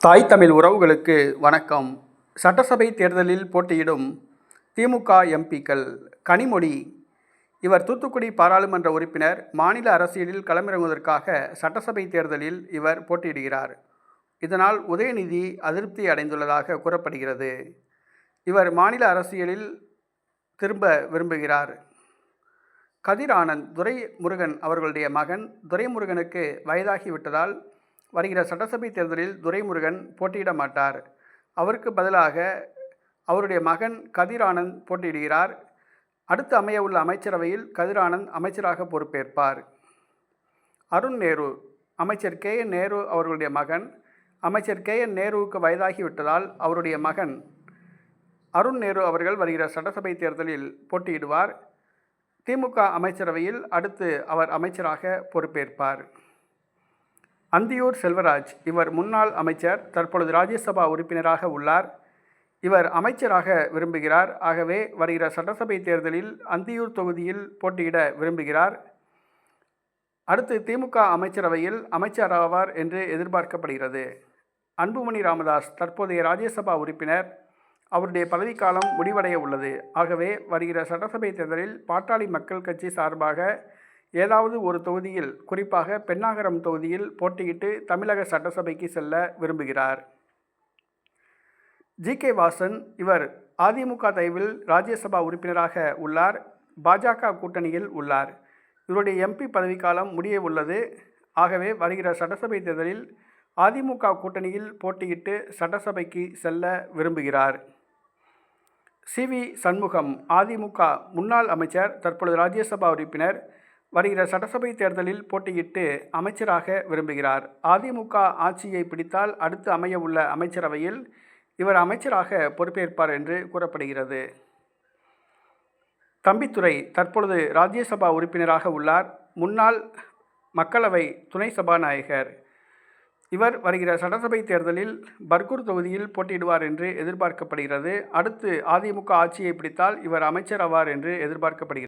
தாய் தமிழ் உறவுகளுக்கு வணக்கம். சட்டசபை தேர்தலில் போட்டியிடும் திமுக எம்பிக்கள் கனிமொழி. இவர் தூத்துக்குடி பாராளுமன்ற உறுப்பினர். மாநில அரசியலில் களமிறங்குவதற்காக சட்டசபை தேர்தலில் இவர் போட்டியிடுகிறார். இதனால் உதயநிதி அதிருப்தி அடைந்துள்ளதாக கூறப்படுகிறது. இவர் மாநில அரசியலில் திரும்ப விரும்புகிறார். கதிர் ஆனந்த் துரைமுருகன் அவர்களுடைய மகன். துரைமுருகனுக்கு வயதாகிவிட்டதால் வருகிற சட்டசபை தேர்தலில் துரைமுருகன் போட்டியிட மாட்டார். அவருக்கு பதிலாக அவருடைய மகன் கதிர் ஆனந்த் போட்டியிடுகிறார். அடுத்து அமைய உள்ள அமைச்சரவையில் கதிர் ஆனந்த் அமைச்சராக பொறுப்பேற்பார். அருண் நேரு அமைச்சர் KN நேரு அவர்களுடைய மகன். அமைச்சர் KN நேருவுக்கு வயதாகிவிட்டதால் அவருடைய மகன் அருண் நேரு அவர்கள் வருகிற சட்டசபை தேர்தலில் போட்டியிடுவார். திமுக அமைச்சரவையில் அடுத்து அவர் அமைச்சராக பொறுப்பேற்பார். அந்தியூர் செல்வராஜ். இவர் முன்னாள் அமைச்சர். தற்பொழுது ராஜ்யசபா உறுப்பினராக உள்ளார். இவர் அமைச்சராக விரும்புகிறார். ஆகவே வருகிற சட்டசபை தேர்தலில் அந்தியூர் தொகுதியில் போட்டியிட விரும்புகிறார். அடுத்து திமுக அமைச்சரவையில் அமைச்சராவார் என்று எதிர்பார்க்கப்படுகிறது. அன்புமணி ராமதாஸ் தற்போதைய ராஜ்யசபா உறுப்பினர். அவருடைய பதவிக்காலம் முடிவடைய உள்ளது. ஆகவே வருகிற சட்டசபை தேர்தலில் பாட்டாளி மக்கள் கட்சி சார்பாக ஏதாவது ஒரு தொகுதியில், குறிப்பாக பென்னாகரம் தொகுதியில் போட்டியிட்டு தமிழக சட்டசபைக்கு செல்ல விரும்புகிறார். GK வாசன். இவர் அதிமுக தயவில் ராஜ்யசபா உறுப்பினராக உள்ளார். பாஜக கூட்டணியில் உள்ளார். இவருடைய MP பதவிக்காலம் முடிய உள்ளது. ஆகவே வருகிற சட்டசபை தேர்தலில் அதிமுக கூட்டணியில் போட்டியிட்டு சட்டசபைக்கு செல்ல விரும்புகிறார். CV சண்முகம். அதிமுக முன்னாள் அமைச்சர். தற்பொழுது ராஜ்யசபா உறுப்பினர். வருகிற சட்டசபை தேர்தலில் போட்டியிட்டு அமைச்சராக விரும்புகிறார். அதிமுக ஆட்சியை பிடித்தால் அடுத்து அமைய உள்ள அமைச்சரவையில் இவர் அமைச்சராக பொறுப்பேற்பார் என்று கூறப்படுகிறது. தம்பித்துரை தற்பொழுது ராஜ்யசபா உறுப்பினராக உள்ளார். முன்னாள் மக்களவை துணை சபாநாயகர். இவர் வருகிற சட்டசபை தேர்தலில் பர்கூர் தொகுதியில் போட்டியிடுவார் என்று எதிர்பார்க்கப்படுகிறது. அடுத்து அதிமுக ஆட்சியை பிடித்தால் இவர் அமைச்சர் ஆவார் என்று எதிர்பார்க்கப்படுகிறது.